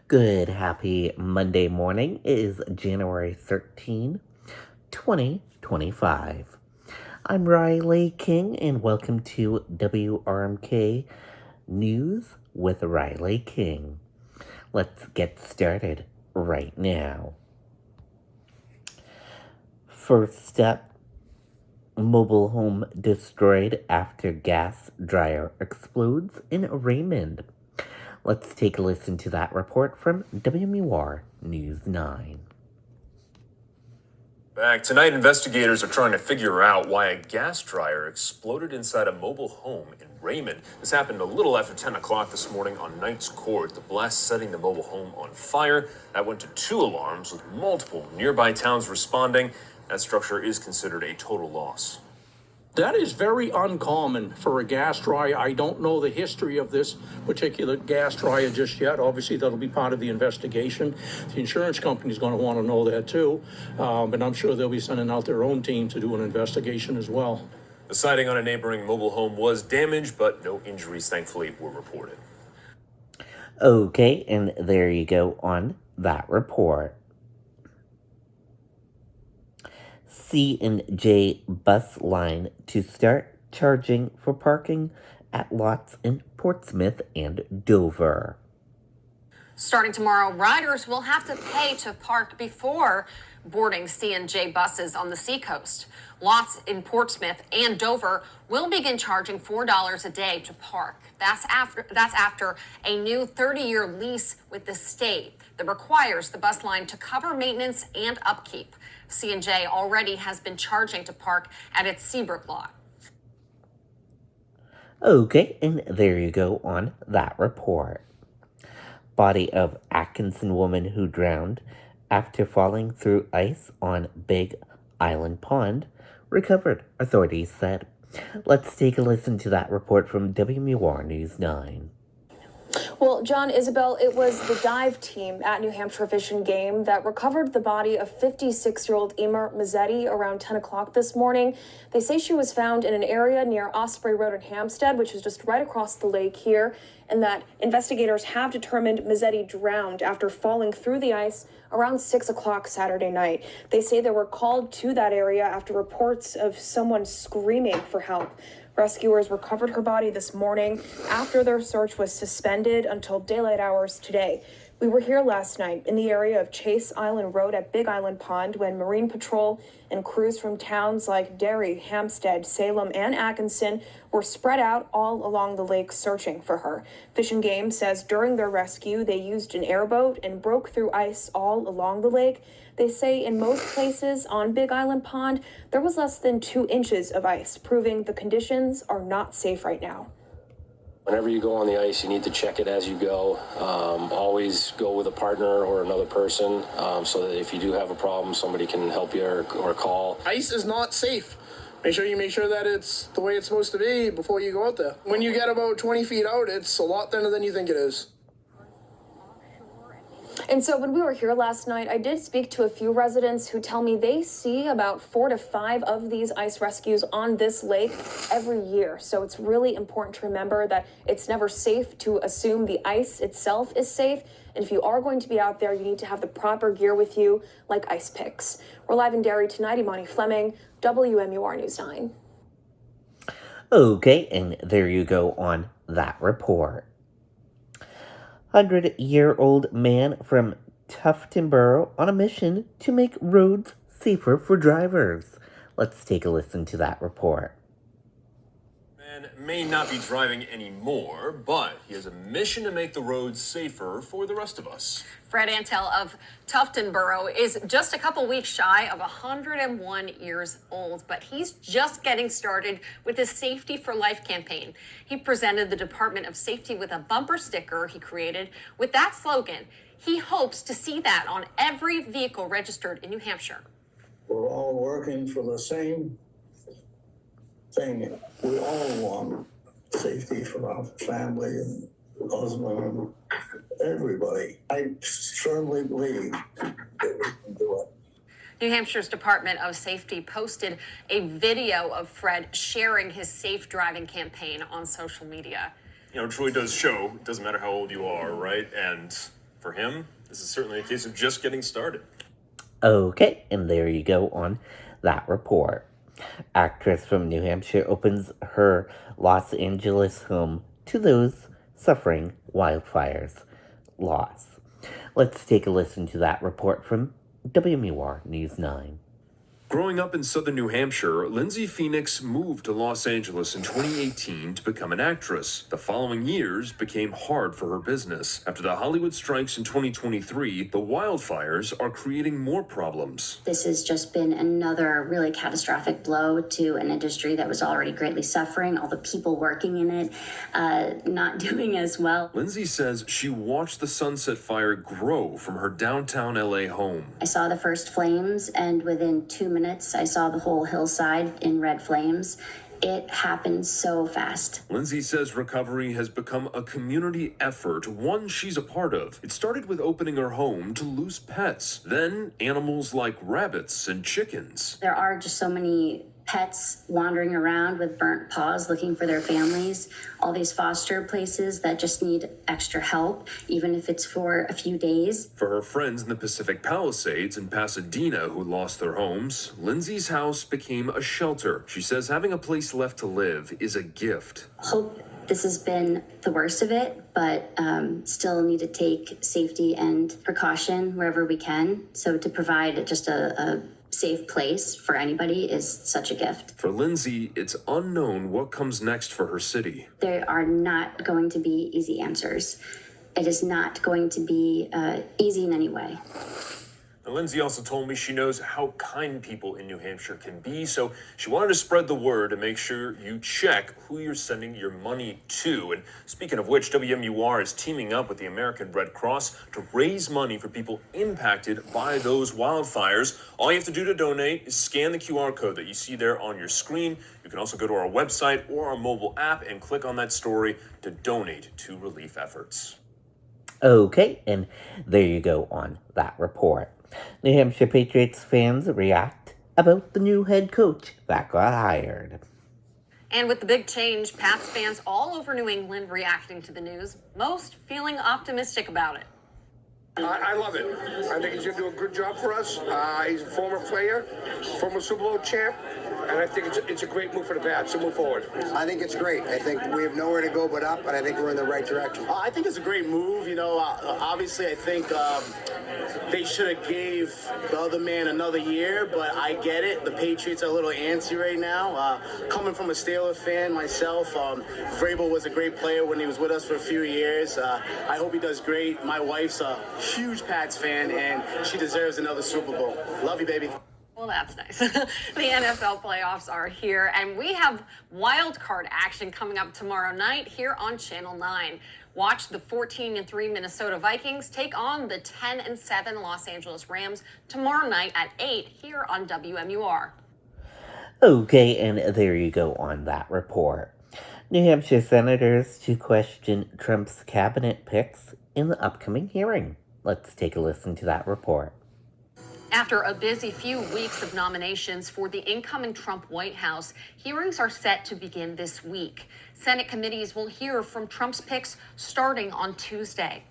Good, happy Monday morning. It is January 13, 2025. I'm Riley King, and welcome to WRMK News with Riley King. Let's get started right now. First up, mobile home destroyed after gas dryer explodes in Raymond. Let's take a listen to that report from WMUR News 9. Back tonight, investigators are trying to figure out why a gas dryer exploded inside a mobile home in Raymond. This happened a little after 10 o'clock this morning on Knights Court. The blast setting the mobile home on fire. That went to 2 alarms with multiple nearby towns responding. That structure is considered a total loss. That is very uncommon for a gas dryer. I don't know the history of this particular gas dryer just yet. Obviously, that'll be part of the investigation. The insurance company is going to want to know that too. And I'm sure they'll be sending out their own team to do an investigation as well. The siding on a neighboring mobile home was damaged, but no injuries, thankfully, were reported. Okay, and there you go on that report. C&J bus line to start charging for parking at lots in Portsmouth and Dover. Starting tomorrow, riders will have to pay to park before boarding C&J buses on the seacoast. Lots in Portsmouth and Dover will begin charging $4 a day to park. That's after a new 30-year lease with the state that requires the bus line to cover maintenance and upkeep. C&J already has been charging to park at its Seabrook lot. Okay, and there you go on that report. Body of Atkinson woman who drowned after falling through ice on Big Island Pond recovered, authorities said. Let's take a listen to that report from WMUR News 9. Well, John, Isabel, it was the dive team at New Hampshire Fish and Game that recovered the body of 56-year-old Emer Mazzetti around 10 o'clock this morning. They say she was found in an area near Osprey Road in Hampstead, which is just right across the lake here, and that investigators have determined Mazzetti drowned after falling through the ice around 6 o'clock Saturday night. They say they were called to that area after reports of someone screaming for help. Rescuers recovered her body this morning after their search was suspended until daylight hours today. We were here last night in the area of Chase Island Road at Big Island Pond when Marine Patrol and crews from towns like Derry, Hampstead, Salem, and Atkinson were spread out all along the lake searching for her. Fish and Game says during their rescue, they used an airboat and broke through ice all along the lake. They say in most places on Big Island Pond, there was less than 2 inches of ice, proving the conditions are not safe right now. Whenever you go on the ice, you need to check it as you go. Always go with a partner or another person so that if you do have a problem, somebody can help you or call. Ice is not safe. Make sure that it's the way it's supposed to be before you go out there. When you get about 20 feet out, it's a lot thinner than you think it is. And so when we were here last night, I did speak to a few residents who tell me they see about 4 to 5 of these ice rescues on this lake every year. So it's really important to remember that it's never safe to assume the ice itself is safe. And if you are going to be out there, you need to have the proper gear with you, like ice picks. We're live in Derry tonight. Imani Fleming, WMUR News 9. Okay, and there you go on that report. 100-year-old man from Tuftonboro on a mission to make roads safer for drivers. Let's take a listen to that report. Man may not be driving anymore, but he has a mission to make the roads safer for the rest of us. Fred Antel of Tuftonboro is just a couple weeks shy of 101 years old, but he's just getting started with his Safety for Life campaign. He presented the Department of Safety with a bumper sticker he created with that slogan. He hopes to see that on every vehicle registered in New Hampshire. We're all working for the same thing. We all want safety for our family and husband and everybody. I firmly believe that we can do it. New Hampshire's Department of Safety posted a video of Fred sharing his safe driving campaign on social media. You know, it truly does show, it doesn't matter how old you are, right? And For him, this is certainly a case of just getting started. Okay, and there you go on that report. Actress from New Hampshire opens her Los Angeles home to those suffering wildfires loss. Let's take a listen to that report from WMUR News 9. Growing up in southern New Hampshire, Lindsay Phoenix moved to Los Angeles in 2018 to become an actress. The following years became hard for her business. After the Hollywood strikes in 2023, the wildfires are creating more problems. This has just been another really catastrophic blow to an industry that was already greatly suffering, all the people working in it not doing as well. Lindsay says she watched the Sunset Fire grow from her downtown LA home. I saw the first flames, and within 2 minutes, I saw the whole hillside in red flames. It happened so fast. Lindsay says recovery has become a community effort, one she's a part of. It started with opening her home to loose pets, then animals like rabbits and chickens. There are just so many pets wandering around with burnt paws looking for their families, all these foster places that just need extra help, even if it's for a few days. For her friends in the Pacific Palisades and Pasadena who lost their homes, Lindsay's house became a shelter. She says having a place left to live is a gift. Hope this has been the worst of it, but still need to take safety and precaution wherever we can. So to provide just a safe place for anybody is such a gift. For Lindsay, it's unknown what comes next for her city. There are not going to be easy answers. It is not going to be easy in any way. Now, Lindsay also told me she knows how kind people in New Hampshire can be, so she wanted to spread the word and make sure you check who you're sending your money to. And speaking of which, WMUR is teaming up with the American Red Cross to raise money for people impacted by those wildfires. All you have to do to donate is scan the QR code that you see there on your screen. You can also go to our website or our mobile app and click on that story to donate to relief efforts. Okay, and there you go on that report. New Hampshire Patriots fans react about the new head coach that got hired. And with the big change, Pats fans all over New England reacting to the news, most feeling optimistic about it. I love it. I think he's going to do a good job for us. He's a former player, former Super Bowl champ, and I think it's a great move for the Pats to move forward. I think it's great. I think we have nowhere to go but up, and I think we're in the right direction. I think it's a great move. You know, obviously, I think they should have gave the other man another year, but I get it. The Patriots are a little antsy right now. Coming from a Steelers fan myself, Vrabel was a great player when he was with us for a few years. I hope he does great. My wife's a huge Pats fan, and she deserves another Super Bowl. Love you, baby. Well, that's nice. The NFL playoffs are here, and we have wild card action coming up tomorrow night here on Channel 9. Watch the 14-3 Minnesota Vikings take on the 10-7 Los Angeles Rams tomorrow night at 8 here on WMUR. Okay, and there you go on that report. New Hampshire senators to question Trump's cabinet picks in the upcoming hearing. Let's take a listen to that report. After a busy few weeks of nominations for the incoming Trump White House, hearings are set to begin this week. Senate committees will hear from Trump's picks starting on Tuesday.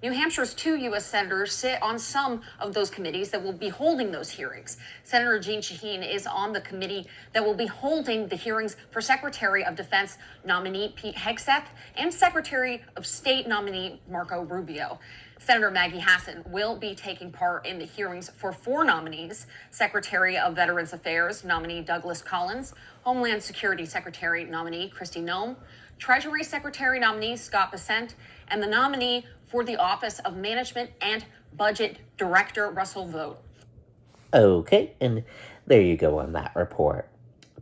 New Hampshire's 2 U.S. senators sit on some of those committees that will be holding those hearings. Senator Jeanne Shaheen is on the committee that will be holding the hearings for Secretary of Defense nominee Pete Hegseth and Secretary of State nominee Marco Rubio. Senator Maggie Hassan will be taking part in the hearings for 4 nominees: Secretary of Veterans Affairs nominee Douglas Collins, Homeland Security Secretary nominee Kristi Noem, Treasury Secretary nominee Scott Bessent, and the nominee for the Office of Management and Budget Director Russell Vogt. Okay, and there you go on that report.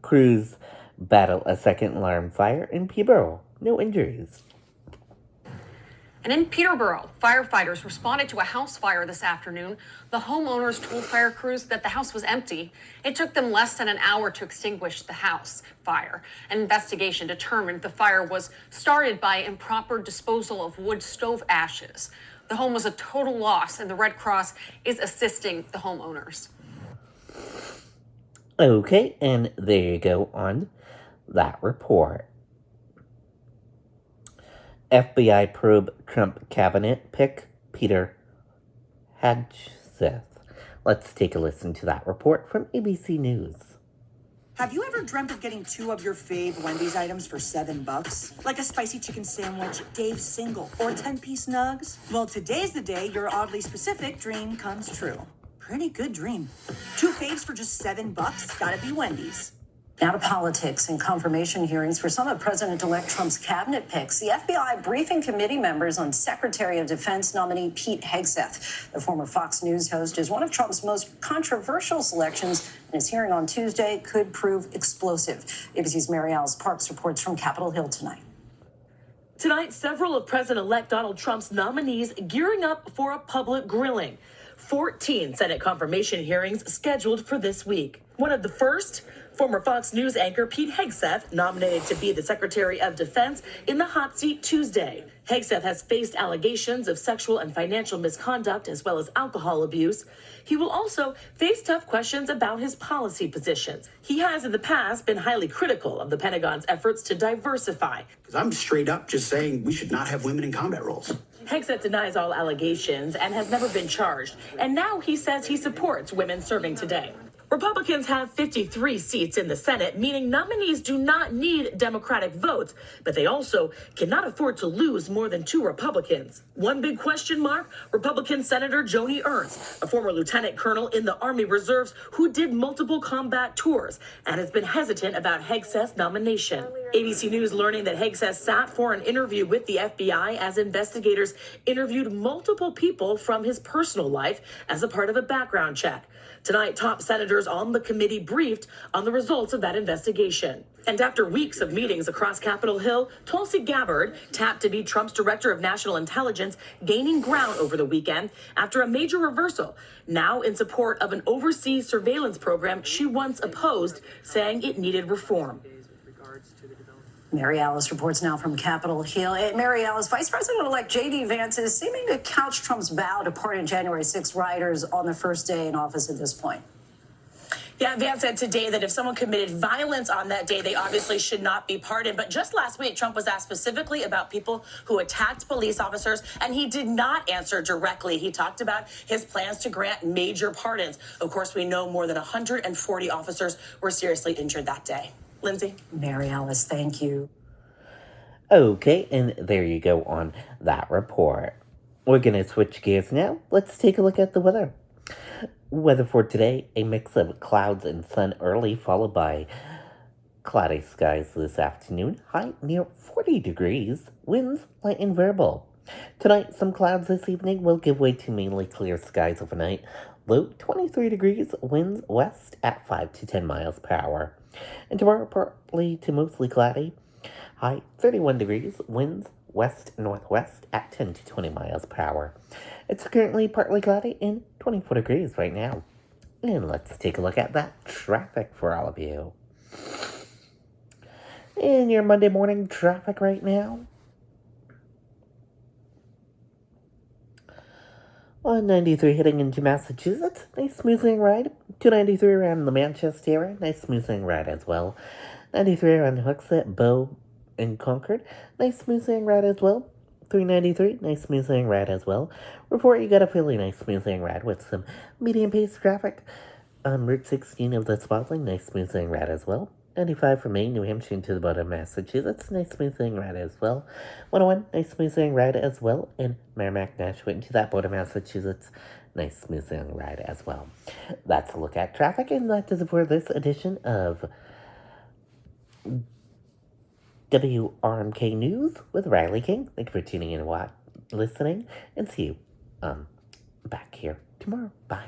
Crews battle a second alarm fire in Peterborough. No injuries. And in Peterborough, firefighters responded to a house fire this afternoon. The homeowners told fire crews that the house was empty. It took them less than an hour to extinguish the house fire. An investigation determined the fire was started by improper disposal of wood stove ashes. The home was a total loss, and the Red Cross is assisting the homeowners. Okay, and there you go on that report. FBI probe Trump cabinet pick Peter Hedgeseth. Let's take a listen to that report from ABC News. Have you ever dreamt of getting 2 of your fave Wendy's items for $7? Like a spicy chicken sandwich, Dave's single, or 10-piece nugs? Well, today's the day your oddly specific dream comes true. Pretty good dream. 2 faves for just $7? Gotta be Wendy's. Now to politics and confirmation hearings for some of President-elect Trump's cabinet picks. The FBI briefing committee members on Secretary of Defense nominee Pete Hegseth. The former Fox News host is one of Trump's most controversial selections, and his hearing on Tuesday could prove explosive. ABC's Mary Alice Parks reports from Capitol Hill tonight. Tonight, several of President-elect Donald Trump's nominees gearing up for a public grilling. 14 Senate confirmation hearings scheduled for this week. One of the first, former Fox News anchor Pete Hegseth, nominated to be the Secretary of Defense, in the hot seat Tuesday. Hegseth has faced allegations of sexual and financial misconduct as well as alcohol abuse. He will also face tough questions about his policy positions. He has in the past been highly critical of the Pentagon's efforts to diversify. Because I'm straight up just saying we should not have women in combat roles. Hegseth denies all allegations and has never been charged. And now he says he supports women serving today. Republicans have 53 seats in the Senate, meaning nominees do not need Democratic votes, but they also cannot afford to lose more than 2 Republicans. One big question mark, Republican Senator Joni Ernst, a former lieutenant colonel in the Army Reserves who did multiple combat tours and has been hesitant about Hegseth's nomination. ABC News learning that Hegseth sat for an interview with the FBI as investigators interviewed multiple people from his personal life as a part of a background check. Tonight, top senators on the committee briefed on the results of that investigation. And after weeks of meetings across Capitol Hill, Tulsi Gabbard, tapped to be Trump's director of national intelligence, gaining ground over the weekend after a major reversal, now in support of an overseas surveillance program she once opposed, saying it needed reform. Mary Alice reports now from Capitol Hill. Mary Alice, Vice President-elect J.D. Vance is seeming to couch Trump's vow to pardon January 6 rioters on the first day in office at this point. Yeah, Vance said today that if someone committed violence on that day, they obviously should not be pardoned. But just last week, Trump was asked specifically about people who attacked police officers, and he did not answer directly. He talked about his plans to grant major pardons. Of course, we know more than 140 officers were seriously injured that day. Lindsay? Mary Alice, thank you. Okay, and there you go on that report. We're going to switch gears now. Let's take a look at the weather. Weather for today, a mix of clouds and sun early, followed by cloudy skies this afternoon. High near 40 degrees, winds light and variable. Tonight, some clouds this evening will give way to mainly clear skies overnight. Low 23 degrees, winds west at 5 to 10 miles per hour. And tomorrow, partly to mostly cloudy. High 31 degrees, winds west-northwest at 10 to 20 miles per hour. It's currently partly cloudy and 24 degrees right now. And let's take a look at that traffic for all of you. In your Monday morning traffic right now. On 93 heading into Massachusetts, nice smoothing ride. 293 around the Manchester area, nice smoothing ride as well. 93 around Hooksett, Bow, and Concord, nice smoothing ride as well. 393, nice smoothing ride as well. Report you got a fairly nice smoothing ride with some medium pace traffic. Route 16 of the Spotling, nice smoothing ride as well. 95 from Maine, New Hampshire into the bottom of Massachusetts, nice smoothing ride as well. 101, nice smoothing ride as well. And Merrimack, Nashua into that border of Massachusetts, nice smoothing ride as well. That's a look at traffic, and that does it for this edition of WRMK News with Riley King. Thank you for tuning in and listening, and see you back here tomorrow. Bye.